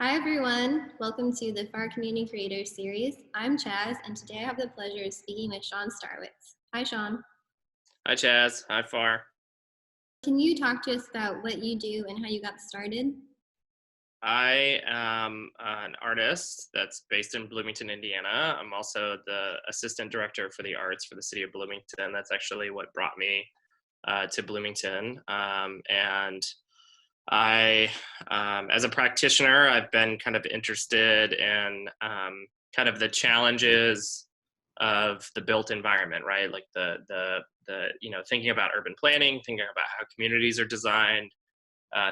Hi everyone, welcome to the FAR Community Creators Series. I'm Chaz, and today I have the pleasure of speaking with Sean Starowitz. Hi Sean. Hi, Chaz. Hi, Far. Can you talk to us about what you do and how you got started? I am an artist that's based in Bloomington, Indiana. I'm also the assistant director for the arts for the City of Bloomington. That's actually what brought me to Bloomington. And I, as a practitioner, I've been kind of interested in kind of the challenges of the built environment, right? Like the thinking about urban planning, thinking about how communities are designed,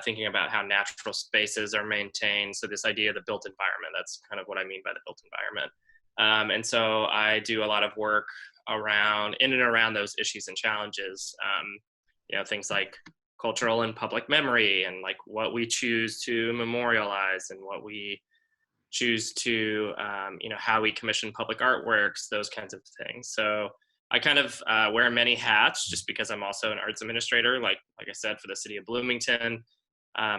thinking about how natural spaces are maintained. So this idea of the built environment, that's kind of what I mean by the built environment. And so I do a lot of work in and around those issues and challenges. Things like cultural and public memory, and like what we choose to memorialize and what we choose to, how we commission public artworks, those kinds of things. So I kind of wear many hats just because I'm also an arts administrator, like I said, for the City of Bloomington.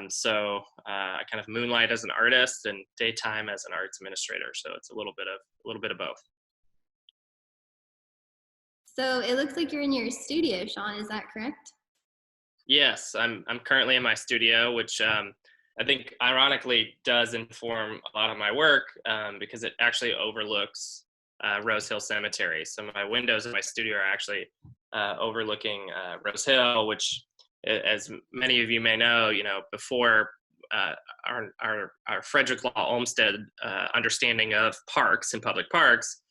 So I kind of moonlight as an artist and daytime as an arts administrator. So it's a little bit of both. So it looks like you're in your studio, Sean, is that correct? Yes, I'm currently in my studio, which I think ironically does inform a lot of my work because it actually overlooks Rose Hill Cemetery. So my windows in my studio are actually overlooking Rose Hill, which, as many of you may know, before our Frederick Law Olmsted understanding of parks and public parks,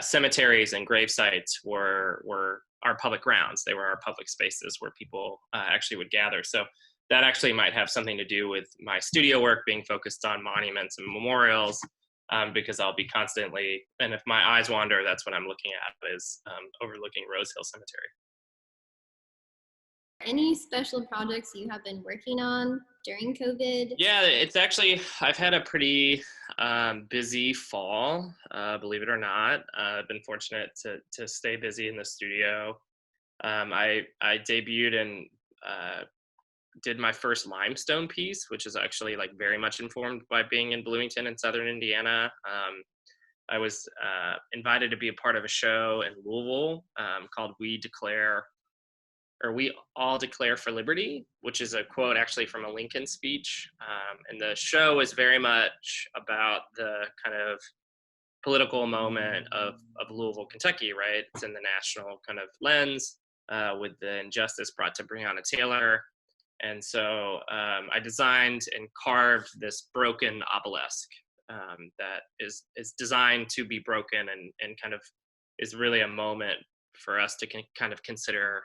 cemeteries and grave sites were our public grounds. They were our public spaces where people actually would gather. So that actually might have something to do with my studio work being focused on monuments and memorials, because I'll be constantly, and if my eyes wander, that's what I'm looking at, is overlooking Rose Hill Cemetery. Any special projects you have been working on during COVID? Yeah, it's actually, I've had a pretty busy fall, believe it or not. I've been fortunate to stay busy in the studio. I debuted and did my first limestone piece, which is actually like very much informed by being in Bloomington in Southern Indiana. I was invited to be a part of a show in Louisville called We All Declare for Liberty, which is a quote actually from a Lincoln speech. And the show is very much about the kind of political moment of Louisville, Kentucky, right? It's in the national kind of lens with the injustice brought to Breonna Taylor. And so I designed and carved this broken obelisk that is designed to be broken and kind of is really a moment for us to kind of consider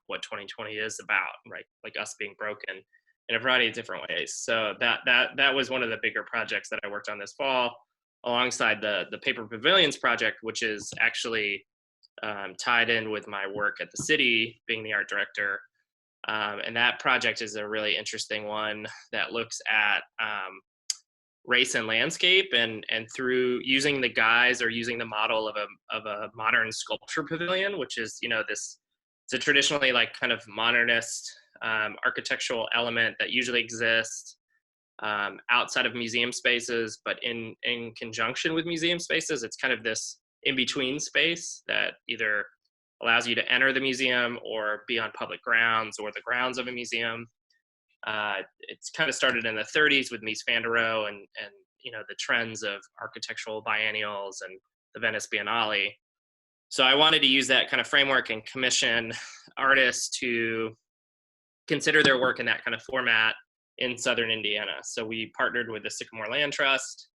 what 2020 is about, right? Like us being broken in a variety of different ways. So that was one of the bigger projects that I worked on this fall, alongside the Paper Pavilions project, which is actually tied in with my work at the city, being the art director. And that project is a really interesting one that looks at race and landscape, and through using the guise or using the model of a modern sculpture pavilion, which is it's a traditionally like kind of modernist architectural element that usually exists outside of museum spaces, but in conjunction with museum spaces. It's kind of this in-between space that either allows you to enter the museum or be on public grounds or the grounds of a museum. It's kind of started in the 30s with Mies van der Rohe and the trends of architectural biennials and the Venice Biennale. So I wanted to use that kind of framework and commission artists to consider their work in that kind of format in Southern Indiana. So we partnered with the Sycamore Land Trust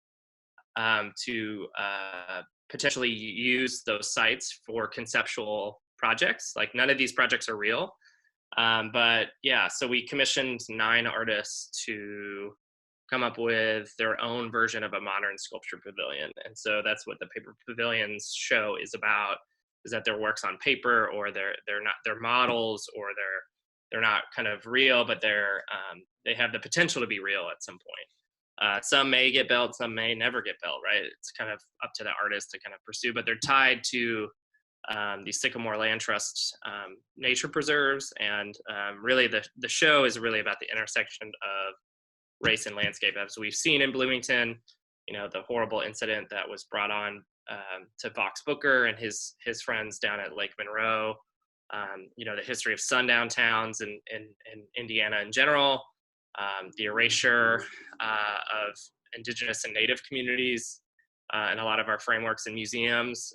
to potentially use those sites for conceptual projects. Like, none of these projects are real. But yeah, so we commissioned 9 artists to come up with their own version of a modern sculpture pavilion. And so that's what the Paper Pavilions show is about, is that their work's on paper, or they're models, or they're not kind of real, but they have the potential to be real at some point. Some may get built, some may never get built, right? It's kind of up to the artist to kind of pursue, but they're tied to the Sycamore Land Trust nature preserves. And really the show is really about the intersection of race and landscape. As we've seen in Bloomington, the horrible incident that was brought on to Vox Booker and his friends down at Lake Monroe, the history of sundown towns in Indiana in general, the erasure of indigenous and native communities in a lot of our frameworks and museums,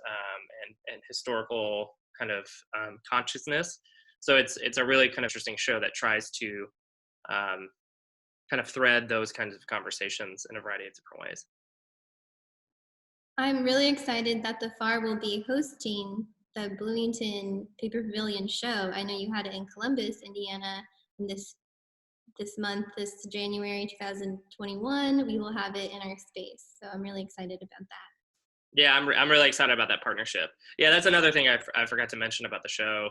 and historical kind of consciousness. So it's a really kind of interesting show that tries to kind of thread those kinds of conversations in a variety of different ways. I'm really excited that the FAR will be hosting the Bloomington Paper Pavilion show. I know you had it in Columbus, Indiana, in this month, this January 2021. We will have it in our space. So I'm really excited about that. Yeah, I'm really excited about that partnership. Yeah, that's another thing I forgot to mention about the show.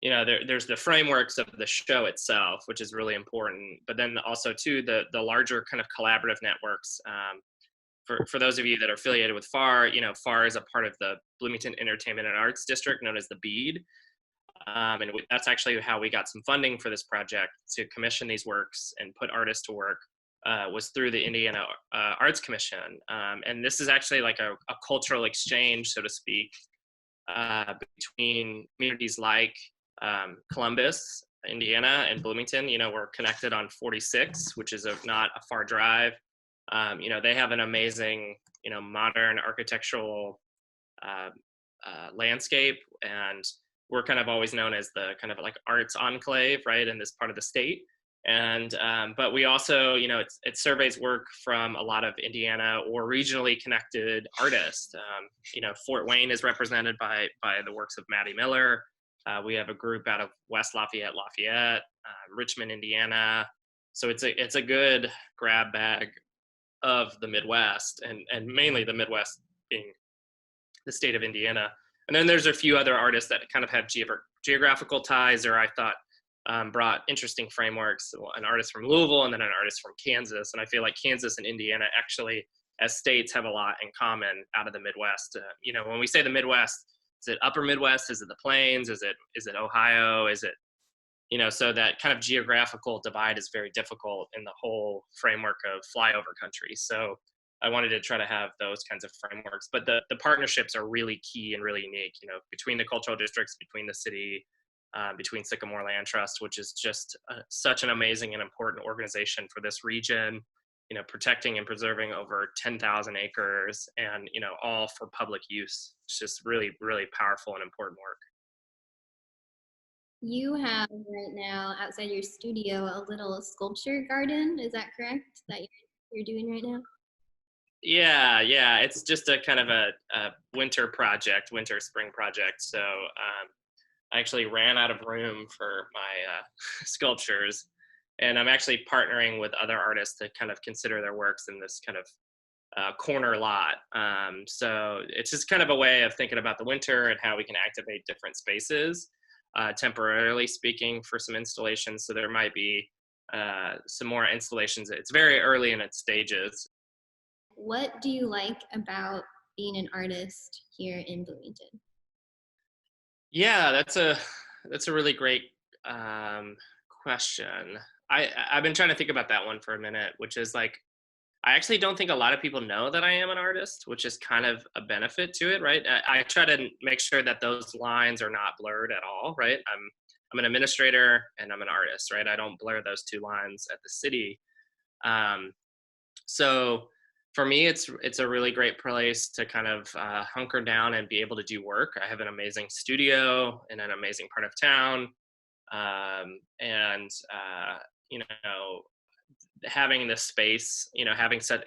There's the frameworks of the show itself, which is really important, but then also too the larger kind of collaborative networks. For those of you that are affiliated with FAR, FAR is a part of the Bloomington Entertainment and Arts District, known as the BEAD. And that's actually how we got some funding for this project to commission these works and put artists to work, was through the Indiana Arts Commission. And this is actually like a cultural exchange, so to speak, between communities like Columbus, Indiana, and Bloomington. We're connected on 46, which is not a far drive. They have an amazing, modern architectural landscape, and we're kind of always known as the kind of like arts enclave, right, in this part of the state. And but we also, it surveys work from a lot of Indiana or regionally connected artists. Fort Wayne is represented by the works of Maddie Miller. We have a group out of West Lafayette, Richmond, Indiana. So it's a good grab bag of the Midwest, and mainly the Midwest being the state of Indiana. And then there's a few other artists that kind of have geographical ties, or I thought brought interesting frameworks. An artist from Louisville and then an artist from Kansas. And I feel like Kansas and Indiana actually, as states, have a lot in common out of the Midwest. When we say the Midwest, is it upper Midwest? Is it the Plains? Is it Ohio? Is it, so that kind of geographical divide is very difficult in the whole framework of flyover country. So I wanted to try to have those kinds of frameworks, but the partnerships are really key and really unique, between the cultural districts, between the city, between Sycamore Land Trust, which is just such an amazing and important organization for this region, protecting and preserving over 10,000 acres and, all for public use. It's just really, really powerful and important work. You have right now outside your studio a little sculpture garden. Is that correct? That you're doing right now? Yeah. It's just a kind of a winter spring project. So I actually ran out of room for my sculptures, and I'm actually partnering with other artists to kind of consider their works in this kind of corner lot. So it's just kind of a way of thinking about the winter and how we can activate different spaces, temporarily speaking, for some installations. So there might be some more installations. It's very early in its stages. What do you like about being an artist here in Bloomington? Yeah, that's a really great question. I've been trying to think about that one for a minute, which is like, I actually don't think a lot of people know that I am an artist, which is kind of a benefit to it, right? I try to make sure that those lines are not blurred at all, right? I'm an administrator and I'm an artist, right? I don't blur those two lines at the city. So for me, it's a really great place to kind of hunker down and be able to do work. I have an amazing studio in an amazing part of town, and having this space,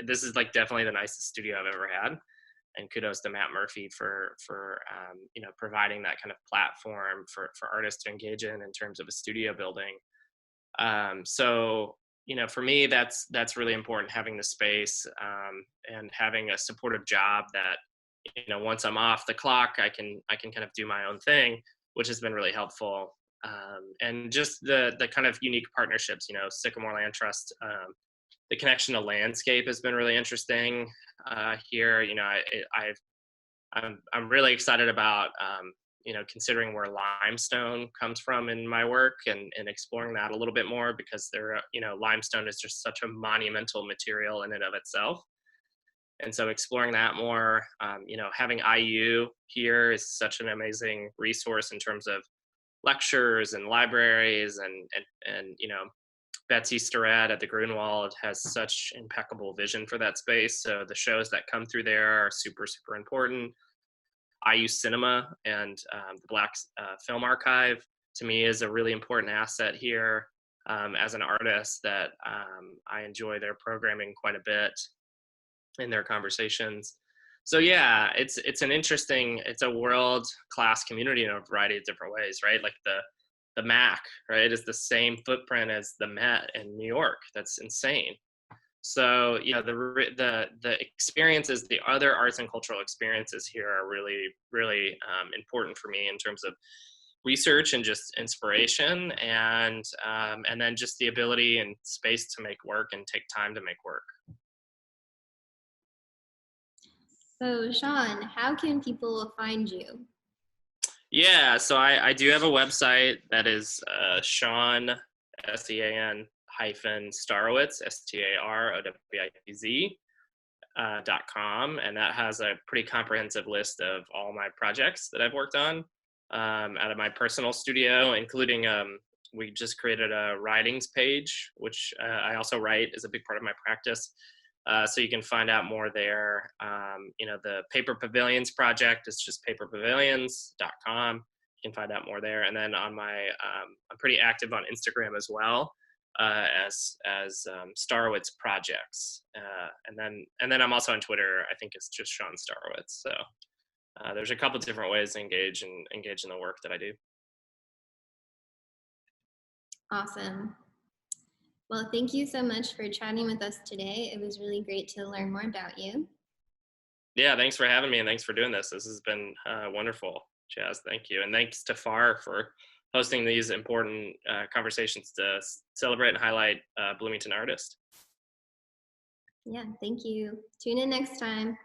this is like definitely the nicest studio I've ever had, and kudos to Matt Murphy for providing that kind of platform for artists to engage in terms of a studio building. So for me, that's really important, having the space, and having a supportive job that, once I'm off the clock, I can kind of do my own thing, which has been really helpful. And just the kind of unique partnerships, Sycamore Land Trust, the connection to landscape has been really interesting here. I'm really excited about considering where limestone comes from in my work, and exploring that a little bit more, because limestone is just such a monumental material in and of itself. And so exploring that more, having IU here is such an amazing resource in terms of lectures and libraries, and Betsy Starrett at the Grunwald has such impeccable vision for that space. So the shows that come through there are super, super important. IU Cinema and the Black Film Archive, to me, is a really important asset here. As an artist, that I enjoy their programming quite a bit in their conversations. So yeah, it's a world-class community in a variety of different ways, right? Like the MAC, right, is the same footprint as the Met in New York. That's insane. So the experiences, the other arts and cultural experiences here are really, really important for me in terms of research and just inspiration, and then just the ability and space to make work and take time to make work. So Sean, how can people find you? Yeah, so I do have a website that is Sean, SEAN hyphen Starowitz, STAROWITZ, .com, and that has a pretty comprehensive list of all my projects that I've worked on out of my personal studio, including we just created a writings page, which I also write as a big part of my practice. So you can find out more there. The Paper Pavilions project is just paperpavilions.com. You can find out more there. And then on I'm pretty active on Instagram as well, as Starowitz Projects. And then I'm also on Twitter. I think it's just Sean Starowitz. So there's a couple different ways to engage in the work that I do. Awesome. Well, thank you so much for chatting with us today. It was really great to learn more about you. Yeah, thanks for having me, and thanks for doing this. This has been wonderful, Jazz. Thank you. And thanks to FAR for hosting these important conversations to celebrate and highlight Bloomington artists. Yeah, thank you. Tune in next time.